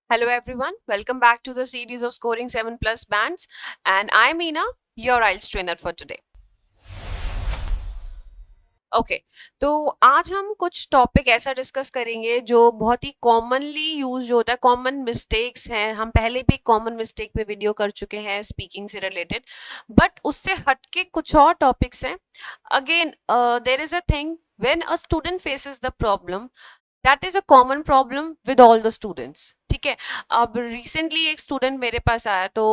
Hello everyone, welcome back to the series of scoring 7 plus bands and I'm Ina, your IELTS trainer for today. Okay तो आज हम कुछ topic ऐसा discuss करेंगे जो बहुत ही कॉमनली यूज होता है, कॉमन मिस्टेक्स हैं। हम पहले भी कॉमन मिस्टेक पे वीडियो कर चुके हैं स्पीकिंग से रिलेटेड, बट उससे हटके कुछ और टॉपिक्स हैं। Again there is a thing when a student faces the problem, that is a common problem with all the students. ठीक है, अब रिसेंटली एक स्टूडेंट मेरे पास आया तो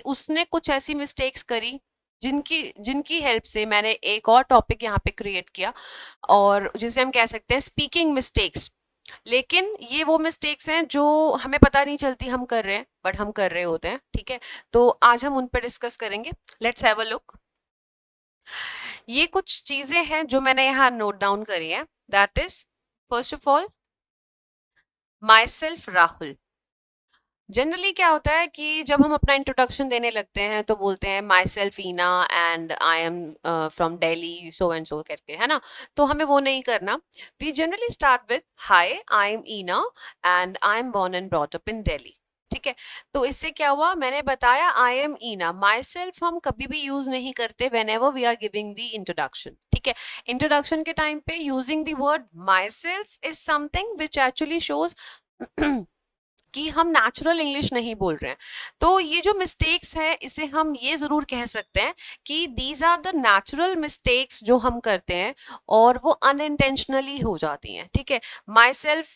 उसने कुछ ऐसी मिस्टेक्स करी जिनकी जिनकी हेल्प से मैंने एक और टॉपिक यहाँ पे क्रिएट किया, और जिसे हम कह सकते हैं स्पीकिंग मिस्टेक्स। लेकिन ये वो मिस्टेक्स हैं जो हमें पता नहीं चलती हम कर रहे हैं, बट हम कर रहे होते हैं। ठीक है, तो आज हम उन पर डिस्कस करेंगे। Let's have a look. ये कुछ चीजें हैं जो मैंने यहाँ नोट डाउन करी है। That is first of all my self Rahul. Generally क्या होता है कि जब हम अपना इंट्रोडक्शन देने लगते हैं तो बोलते हैं myself Ina and I am from Delhi so and so करके, है ना। तो हमें वो नहीं करना। We generally start with hi I am Ina and I am born and brought up in Delhi. ठीक है, तो इससे क्या हुआ, मैंने बताया आई एम ईना। माई सेल्फ हम कभी भी यूज नहीं करते whenever we are giving the introduction. ठीक है, इंट्रोडक्शन के टाइम पे using the word myself is something which actually shows कि हम नेचुरल इंग्लिश नहीं बोल रहे हैं। तो ये जो मिस्टेक्स है इसे हम ये जरूर कह सकते हैं कि these are the natural mistakes जो हम करते हैं और वो अनइंटेंशनली हो जाती हैं। ठीक है, माई सेल्फ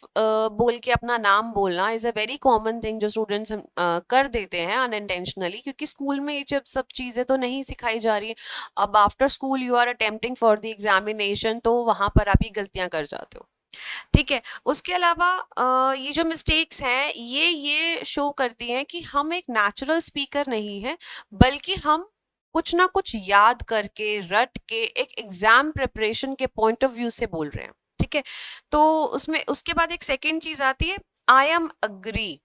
बोल के अपना नाम बोलना is a very common thing जो स्टूडेंट्स कर देते हैं अनइंटेंशनली, क्योंकि स्कूल में ये सब चीजें तो नहीं सिखाई जा रही है। अब after school you are attempting for the examination, तो वहां पर आप ये गलतियां कर जाते हो। ठीक है, उसके अलावा ये जो मिस्टेक्स हैं ये शो करती हैं कि हम एक नेचुरल स्पीकर नहीं है, बल्कि हम कुछ ना कुछ याद करके रट के एक एग्जाम प्रिपरेशन के पॉइंट ऑफ व्यू से बोल रहे हैं। ठीक है, तो उसमें उसके बाद एक सेकेंड चीज आती है आई एम अग्री।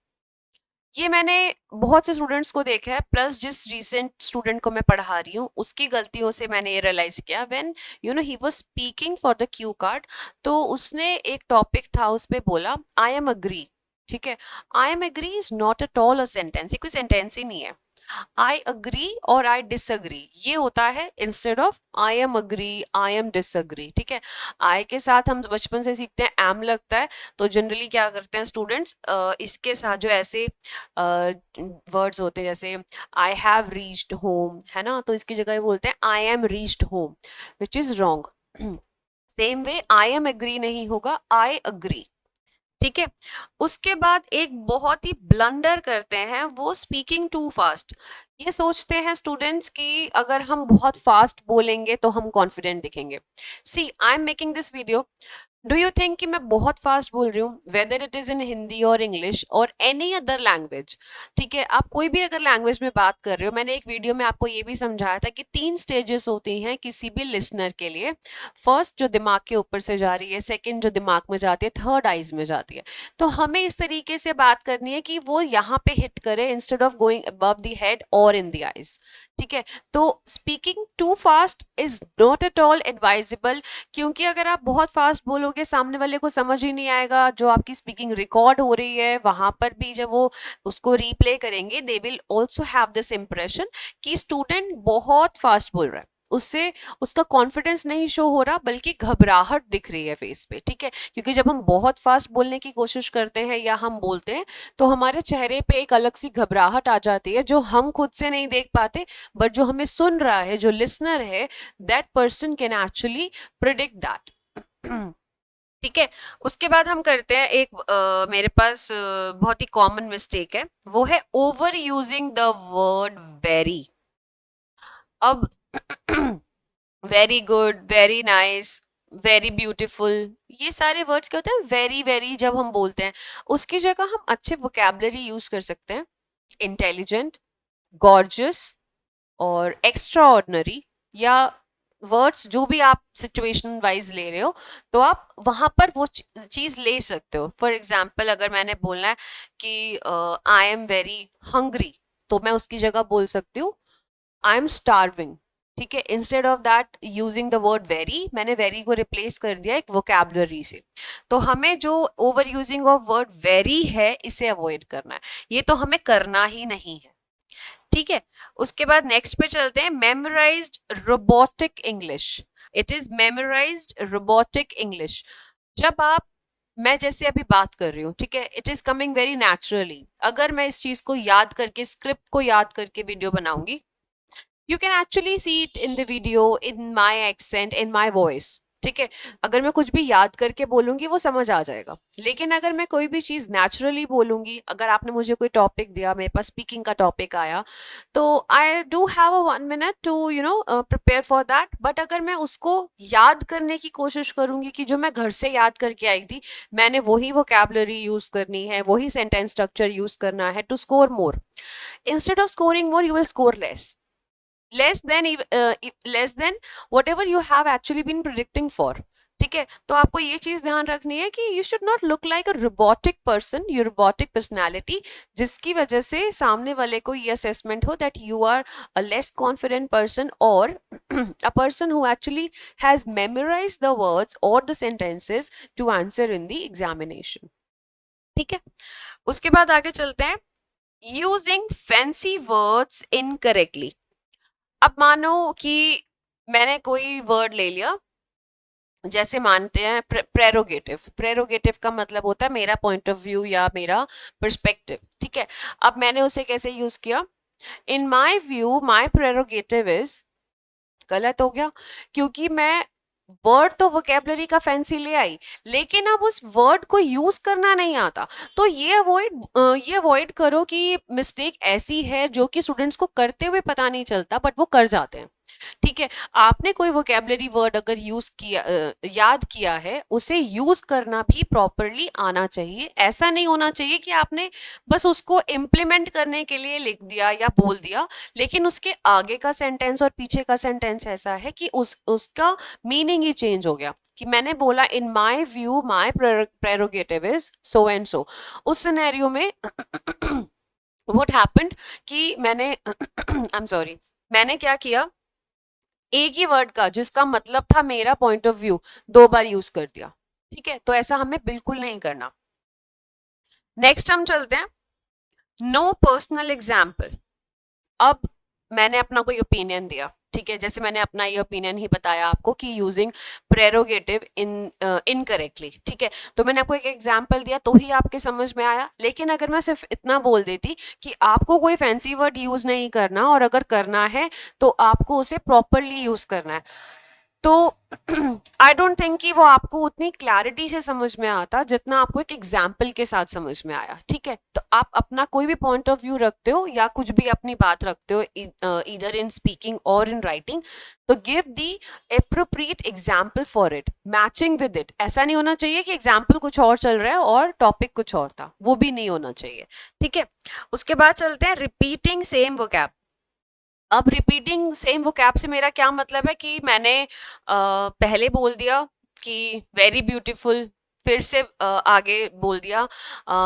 ये मैंने बहुत से स्टूडेंट्स को देखा है, प्लस जिस रीसेंट स्टूडेंट को मैं पढ़ा रही हूँ उसकी गलतियों से मैंने ये रियलाइज किया। When he was speaking for the Q card, तो उसने एक टॉपिक था उस पे बोला आई एम अग्री। ठीक है, I am agree is not at all a sentence, ये कोई सेंटेंस ही नहीं है। आई अग्री और आई डिसअग्री ये होता है instead of I am agree I am disagree. ठीक है, आई के साथ हम बचपन से सीखते हैं एम लगता है, तो जनरली क्या करते हैं स्टूडेंट्स, इसके साथ जो ऐसे वर्ड्स होते हैं जैसे आई हैव रीच्ड होम, है ना, तो इसकी जगह बोलते हैं I am reached home, which is wrong. Same way I am agree नहीं होगा, आई अग्री। ठीक है, उसके बाद एक बहुत ही ब्लंडर करते हैं वो स्पीकिंग टू फास्ट। ये सोचते हैं स्टूडेंट्स कि अगर हम बहुत फास्ट बोलेंगे तो हम कॉन्फिडेंट दिखेंगे। See I am making this video, do you think कि मैं बहुत फास्ट बोल रही हूँ, whether it is in Hindi और इंग्लिश और एनी अदर लैंग्वेज। ठीक है, आप कोई भी अगर लैंग्वेज में बात कर रहे हो, मैंने एक वीडियो में आपको ये भी समझाया था कि 3 स्टेजेस होती हैं किसी भी लिसनर के लिए। फर्स्ट जो दिमाग के ऊपर से जा रही है, सेकंड जो दिमाग में जाती है, थर्ड आईज में जाती है। तो हमें इस तरीके से बात करनी है कि वो यहाँ पे हिट करे instead of going above the head और इन द आईज। ठीक है, तो speaking too fast is not at all advisable, क्योंकि अगर आप बहुत फास्ट बोलोगे सामने वाले को समझ ही नहीं आएगा। जो आपकी स्पीकिंग रिकॉर्ड हो रही है वहां पर भी जब वो उसको रीप्ले करेंगे, they will also have this impression कि स्टूडेंट बहुत फास्ट बोल रहा है। उससे उसका कॉन्फिडेंस नहीं शो हो रहा, बल्कि घबराहट दिख रही है फेस पे। ठीक है, क्योंकि जब हम बहुत फास्ट बोलने की कोशिश करते हैं या हम बोलते हैं तो हमारे चेहरे पे एक अलग सी घबराहट आ जाती है जो हम खुद से नहीं देख पाते, बट जो हमें सुन रहा है, जो लिसनर है, that person can actually predict that. ठीक है, उसके बाद हम करते हैं एक मेरे पास बहुत ही कॉमन मिस्टेक है, वो है over using the word very. अब very good, very nice, very beautiful, ये सारे वर्ड्स क्या होते हैं, वेरी वेरी जब हम बोलते हैं उसकी जगह हम अच्छे वोकैबुलरी यूज कर सकते हैं। इंटेलिजेंट, गॉर्जियस और एक्स्ट्रा ऑर्डिनरी, या वर्ड्स जो भी आप सिचुएशन वाइज ले रहे हो तो आप वहां पर वो चीज ले सकते हो। फॉर एग्जाम्पल अगर मैंने बोलना है कि आई एम वेरी हंग्री, तो मैं उसकी जगह बोल सकती हूँ आई एम स्टार्विंग। ठीक है, instead of that using the word very, मैंने वेरी को रिप्लेस कर दिया एक वोकैबुलरी से। तो हमें जो over using of word very है इसे अवॉइड करना है, ये तो हमें करना ही नहीं है। ठीक है, उसके बाद नेक्स्ट पे चलते हैं, memorised robotic English. It is memorised robotic English. जब आप, मैं जैसे अभी बात कर रही हूँ, ठीक है, it is coming very naturally. अगर मैं इस चीज को याद करके, स्क्रिप्ट को याद करके वीडियो बनाऊंगी, you can actually see it in the video, in my accent, in my voice। ठीक है, अगर मैं कुछ भी याद करके बोलूंगी वो समझ आ जाएगा। लेकिन अगर मैं कोई भी चीज नेचुरली बोलूंगी, अगर आपने मुझे कोई टॉपिक दिया, मेरे पास स्पीकिंग का टॉपिक आया, तो I do have a 1 minute to prepare for that. But अगर मैं उसको याद करने की कोशिश करूंगी कि जो मैं घर से याद करके आई थी, मैंने वही वोकैबुलरी यूज करनी है, वही सेंटेंस स्ट्रक्चर यूज करना है to score more. Instead of scoring more, you will score less than whatever you have actually been predicting for। ठीक है, तो आपको ये चीज ध्यान रखनी है कि you should not look like a robotic person, you robotic personality, जिसकी वजह से सामने वाले को ये असेसमेंट हो that you are a less confident person, और a person who actually has memorised the words और the sentences to answer in the examination. ठीक है, उसके बाद आगे चलते हैं, यूजिंग फैंसी वर्ड्स इनकरेक्टली। अब मानो कि मैंने कोई वर्ड ले लिया, जैसे मानते हैं प्रेरोगेटिव। प्रेरोगेटिव का मतलब होता है मेरा पॉइंट ऑफ व्यू या मेरा पर्सपेक्टिव। ठीक है, अब मैंने उसे कैसे यूज किया, in my view my prerogative is, गलत हो गया, क्योंकि मैं वर्ड तो वोकेबलरी का फैंसी ले आई, लेकिन अब उस वर्ड को यूज करना नहीं आता। तो ये अवॉइड करो कि मिस्टेक ऐसी है जो कि स्टूडेंट्स को करते हुए पता नहीं चलता बट वो कर जाते हैं। ठीक है, आपने कोई वोकेबलरी वर्ड अगर याद किया है, उसे यूज करना भी प्रॉपरली आना चाहिए। ऐसा नहीं होना चाहिए कि आपने बस उसको इम्प्लीमेंट करने के लिए लिख दिया या बोल दिया, लेकिन उसके आगे का सेंटेंस और पीछे का सेंटेंस ऐसा है कि उसका मीनिंग ही चेंज हो गया। कि मैंने बोला in my view my prerogative is so and so, उस सिनेरियो में व्हाट हैपेंड कि मैंने आई एम सॉरी, मैंने क्या किया, एक ही वर्ड का जिसका मतलब था मेरा point of view 2 bar use कर दिया। ठीक है, तो ऐसा हमें बिल्कुल नहीं करना। नेक्स्ट हम चलते हैं, नो पर्सनल एग्जाम्पल। अब मैंने अपना कोई ओपिनियन दिया, ठीक है, जैसे मैंने अपना ये ओपिनियन ही बताया आपको कि यूजिंग प्रेरोगेटिव इनकरेक्टली। ठीक है, तो मैंने आपको एक एग्जांपल दिया तो ही आपके समझ में आया। लेकिन अगर मैं सिर्फ इतना बोल देती कि आपको कोई फैंसी वर्ड यूज नहीं करना, और अगर करना है तो आपको उसे प्रॉपरली यूज करना है, तो आई डोंट थिंक कि वो आपको उतनी क्लैरिटी से समझ में आता जितना आपको एक एग्जाम्पल के साथ समझ में आया। ठीक है, तो आप अपना कोई भी पॉइंट ऑफ व्यू रखते हो या कुछ भी अपनी बात रखते हो, इधर इन स्पीकिंग और इन राइटिंग, तो give the appropriate example for it, matching with it. ऐसा नहीं होना चाहिए कि एग्जाम्पल कुछ और चल रहा है और टॉपिक कुछ और था, वो भी नहीं होना चाहिए। ठीक है, उसके बाद चलते हैं रिपीटिंग सेम वोकैब। अब रिपीटिंग सेम वोकैब से मेरा क्या मतलब है कि मैंने पहले बोल दिया कि वेरी ब्यूटीफुल, फिर से आगे बोल दिया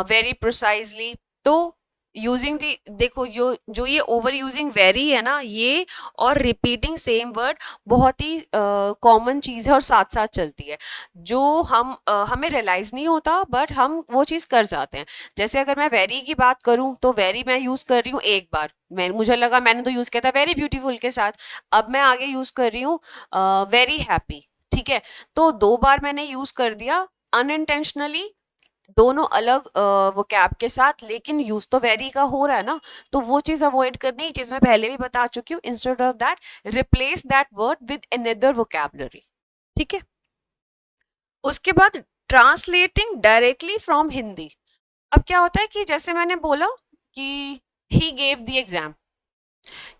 वेरी प्रिसाइजली। तो यूजिंग दी, देखो जो ये ओवर यूजिंग वेरी है ना, ये और रिपीटिंग सेम वर्ड बहुत ही कॉमन चीज़ है और साथ साथ चलती है, जो हमें रियलाइज नहीं होता बट हम वो चीज़ कर जाते हैं। जैसे अगर मैं वेरी की बात करूं तो वेरी मैं यूज़ कर रही हूँ एक बार, मुझे लगा मैंने तो यूज़ किया था वेरी ब्यूटीफुल के साथ, अब मैं आगे यूज़ कर रही हूँ वेरी हैप्पी। ठीक है, तो 2 बार मैंने यूज़ कर दिया अनइंटेंशनली, दोनों अलग वोकैब के साथ, लेकिन यूज तो वेरी का हो रहा है ना, तो वो चीज अवॉइड करनी, चीज मैं पहले भी बता चुकी हूँ। Instead of that replace that word with another vocabulary. ठीक है, उसके बाद ट्रांसलेटिंग डायरेक्टली फ्रॉम हिंदी। अब क्या होता है कि जैसे मैंने बोला कि he gave the exam,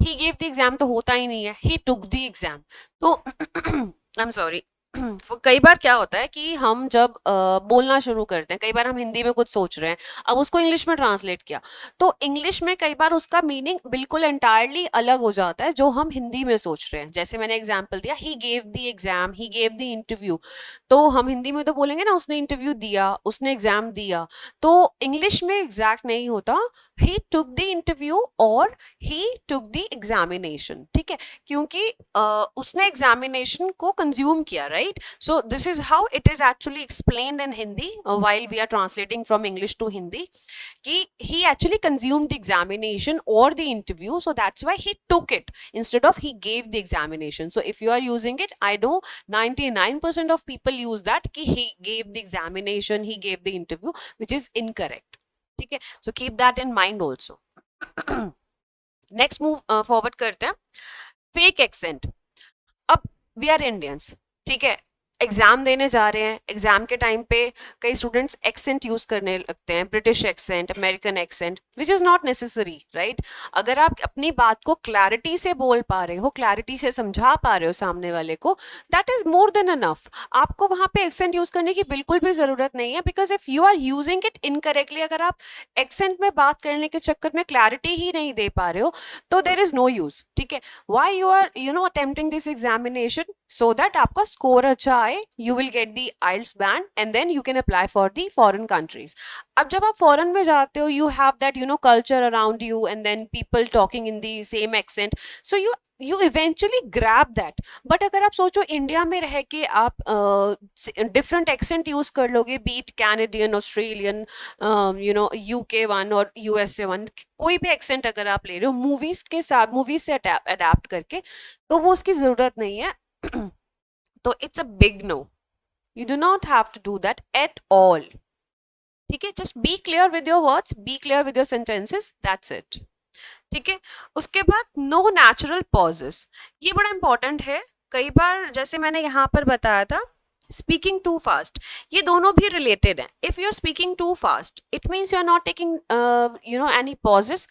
he gave the exam तो होता ही नहीं है, ही टुक द एग्जाम। तो आई एम सॉरी, कई बार क्या होता है कि हम जब बोलना शुरू करते हैं, कई बार हम हिंदी में कुछ सोच रहे हैं, अब उसको इंग्लिश में ट्रांसलेट किया, तो इंग्लिश में कई बार उसका मीनिंग बिल्कुल एंटायरली अलग हो जाता है जो हम हिंदी में सोच रहे हैं। जैसे मैंने एग्जाम्पल दिया, he gave the exam, he gave the interview, तो हम हिंदी में तो बोलेंगे ना उसने इंटरव्यू दिया, उसने एग्जाम दिया, तो इंग्लिश में एग्जैक्ट नहीं होता, he took the interview or he took the examination, ठीक है, क्योंकि उसने examination को consume किया, right? So this is how it is actually explained in Hindi while we are translating from English to Hindi, कि he actually consumed the examination or the interview, so that's why he took it instead of he gave the examination. So if you are using it, I know 99% of people use that कि he gave the examination, he gave the interview, which is incorrect. ठीक है, so keep that in mind also. Next move forward करते हैं, fake accent. अब we are Indians, ठीक है, exam देने जा रहे हैं, एग्जाम के टाइम पे कई स्टूडेंट्स एक्सेंट यूज करने लगते हैं, British accent, American accent, which is not necessary, right? अगर आप अपनी बात को क्लैरिटी से बोल पा रहे हो, क्लैरिटी से समझा पा रहे हो सामने वाले को, that is more than enough. आपको वहां पे एक्सेंट यूज करने की बिल्कुल भी जरूरत नहीं है, because if you are using it incorrectly, अगर आप एक्सेंट में बात करने के चक्कर में क्लैरिटी ही नहीं दे पा रहे हो, तो देर इज नो यूज, ठीक है. Why you are attempting this examination? so that आपका स्कोर अच्छा आए, you will get the IELTS band and then you can apply for the foreign countries. अब जब आप फॉरेन में जाते हो, you have that culture around you and then people talking in the same accent, so you eventually grab that. but अगर आप सोचो India में रह के आप डिफरेंट एक्सेंट यूज कर लोगे, be it Canadian, Australian, UK one और USA वन, कोई भी एक्सेंट अगर आप ले रहे हो मूवीज के साथ, मूवीज से अडेप्ट करके, तो वो उसकी जरूरत नहीं है. तो it's a big no, you do not have to do that at all, ठीक है. Just be clear with your words, be clear with your sentences, that's it, ठीक है. उसके बाद नो नेचुरल पॉजेस, ये बड़ा इंपॉर्टेंट है. कई बार जैसे मैंने यहाँ पर बताया था, स्पीकिंग टू फास्ट, ये दोनों भी रिलेटेड हैं. If you are speaking too fast, it means you are not taking any pauses.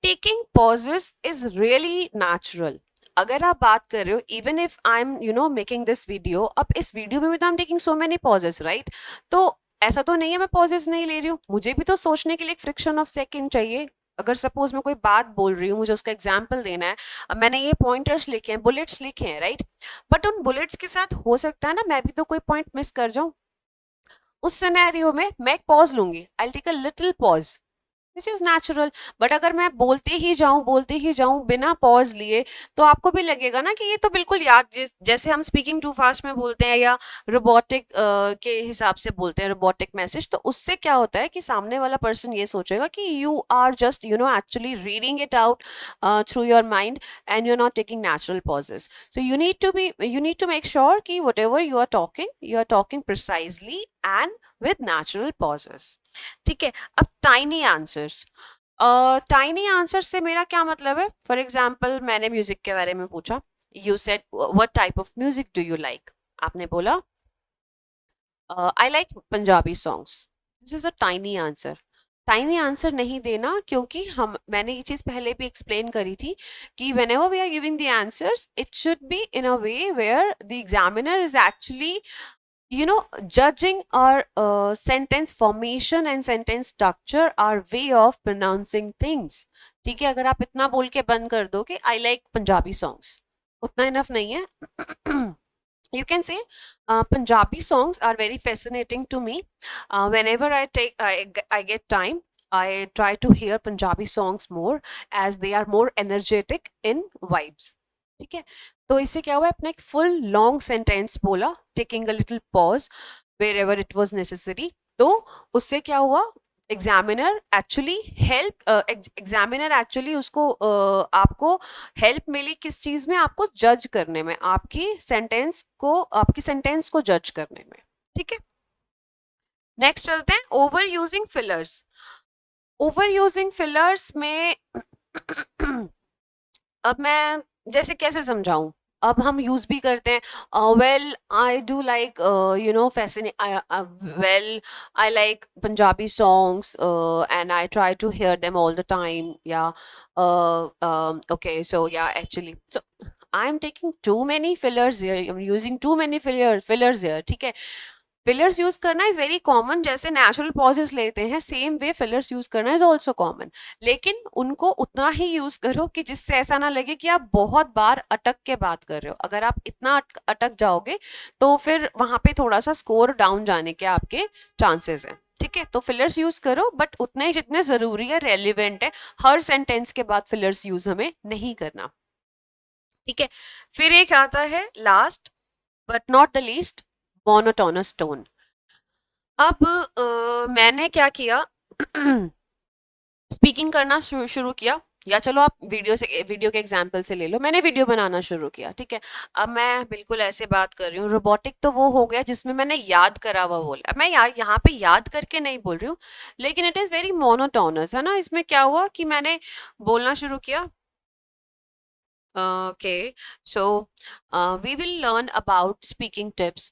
Taking pauses is really natural. अगर आप बात कर रहे हो, even if I am making this video, अब इस वीडियो में भी तो I am taking so many pauses, right? तो ऐसा तो नहीं है मैं पॉजेस नहीं ले रही हूँ, मुझे भी तो सोचने के लिए एक फ्रिक्शन ऑफ सेकंड चाहिए. अगर सपोज मैं कोई बात बोल रही हूँ, मुझे उसका एग्जाम्पल देना है, अब मैंने ये पॉइंटर्स लिखे हैं, बुलेट्स लिखे हैं, राइट? बट उन बुलेट्स के साथ हो सकता है ना मैं भी तो कोई पॉइंट मिस कर जाऊं. उस सिनेरियो में मैं एक पॉज लूंगी, I take a little pause, which is natural. But अगर मैं बोलते ही जाऊं बिना पॉज लिए, तो आपको भी लगेगा ना कि ये तो बिल्कुल याद, जैसे हम स्पीकिंग टू फास्ट में बोलते हैं या रोबोटिक के हिसाब से बोलते हैं, रोबोटिक मैसेज, तो उससे क्या होता है कि सामने वाला पर्सन ये सोचेगा कि you are just actually reading it out through your mind and you are not taking natural pauses. So you need to make sure कि whatever you are talking precisely and with natural pauses, ठीक है. अब tiny answers, tiny answer से मेरा क्या मतलब है? For example मैंने म्यूजिक के बारे में पूछा, you said what type of music do you like, आपने बोला आई like Punjabi songs. This is a tiny answer. Tiny answer नहीं देना, क्योंकि मैंने ये चीज पहले भी एक्सप्लेन करी थी कि whenever we are giving the answers, it should be in a way where the examiner is actually judging our sentence formation and sentence structure, our way of pronouncing things. ठीक है, अगर आप इतना बोल के बंद कर दो कि I like Punjabi songs, उतना enough नहीं है. You can say Punjabi songs are very fascinating to me. Whenever I get time, I try to hear Punjabi songs more, as they are more energetic in vibes. ठीक है, तो इससे क्या हुआ, अपना एक फुल लॉन्ग सेंटेंस बोला, taking a little pause wherever it was necessary. तो उससे क्या हुआ, एग्जामिनर एक्चुअली उसको आपको हेल्प मिली किस चीज में, आपको जज करने में, आपकी सेंटेंस को जज करने में, ठीक है. नेक्स्ट चलते हैं, over using fillers. Over using fillers में अब मैं जैसे कैसे समझाऊं, अब हम यूज भी करते हैं. Well I do like well I like Punjabi songs and I try to hear them all the time, yeah okay, so yeah actually, so I am taking too many fillers here, I am using too many fillers here, ठीक है. Fillers use करना is very common, जैसे नेचुरल पॉजेस लेते हैं, same way fillers use करना is also common. लेकिन उनको उतना ही यूज करो कि जिससे ऐसा ना लगे कि आप बहुत बार अटक के बात कर रहे हो. अगर आप इतना अटक जाओगे तो फिर वहां पे थोड़ा सा स्कोर डाउन जाने के आपके चांसेस हैं, ठीक है, तो फिलर्स यूज करो बट उतने ही जितने जरूरी है, रेलिवेंट है। हर सेंटेंस के बाद फिलर्स यूज हमें नहीं करना। ठीक है, फिर एक आता है last but not the least, monotonous tone. अब मैंने क्या किया स्पीकिंग करना शुरू किया, या चलो आप वीडियो के एग्जाम्पल से ले लो, मैंने वीडियो बनाना शुरू किया। ठीक है, अब मैं बिल्कुल ऐसे बात कर रही हूँ। रोबोटिक तो वो हो गया जिसमें मैंने याद करा हुआ बोला, मैं यहाँ पे याद करके नहीं बोल रही हूँ, लेकिन इट इज वेरी मोनोटोनस, है ना। इसमें क्या हुआ कि मैंने बोलना शुरू किया। Okay, so we will learn about speaking tips.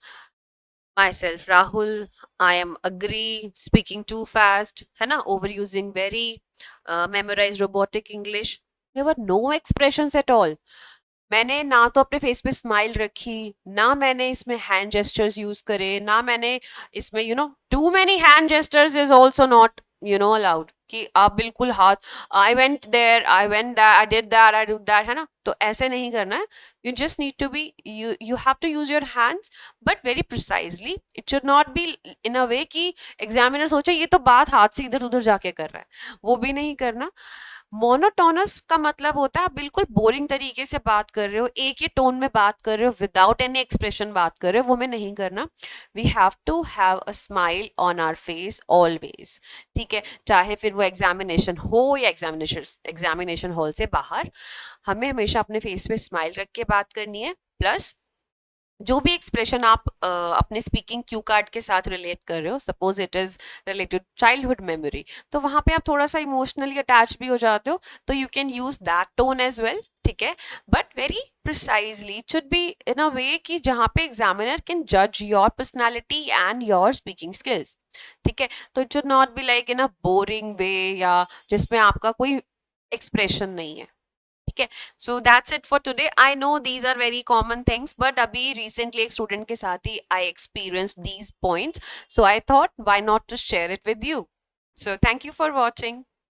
Myself, Rahul, I am agree, speaking too fast, है ना, overusing very, memorize robotic English. There were no expressions at all. मैंने ना तो अपने फेस पे स्माइल रखी, ना मैंने इसमें हैंड जेस्चर्स यूज करे, ना मैंने इसमें too many hand gestures is also not allowed, कि आप बिल्कुल हाथ, I went there, I went that, I did that, I did that, है ना। तो ऐसे नहीं करना है। You just need to be, you have to use your hands but very precisely. It should not be in a way कि examiner सोचे ये तो बात हाथ से इधर उधर जाके कर रहा है, वो भी नहीं करना। मोनोटोनस का मतलब होता है आप बिल्कुल बोरिंग तरीके से बात कर रहे हो, एक ही टोन में बात कर रहे हो, विदाउट एनी एक्सप्रेशन बात कर रहे हो, वो हमें नहीं करना। We have to have a smile on our face always. ठीक है, चाहे फिर वो एग्जामिनेशन हो या एग्जामिनेशन हॉल से बाहर, हमें हमेशा अपने फेस पे स्माइल रख के बात करनी है। प्लस जो भी एक्सप्रेशन आप अपने स्पीकिंग क्यू कार्ड के साथ रिलेट कर रहे हो, suppose it is related childhood memory, तो वहां पे आप थोड़ा सा इमोशनली अटैच भी हो जाते हो, तो you can use that tone as well. ठीक है, but very precisely, it should be in a way कि जहां पे एग्जामिनर कैन जज your personality and your speaking skills. ठीक है, तो it should not be like in a boring way, या जिसमें आपका कोई एक्सप्रेशन नहीं है। ठीक है, so that's it for today. I know these are very common things, but अभी रिसेंटली एक स्टूडेंट के साथ ही I experience these points, so I thought why not to share it with you. So thank you for watching.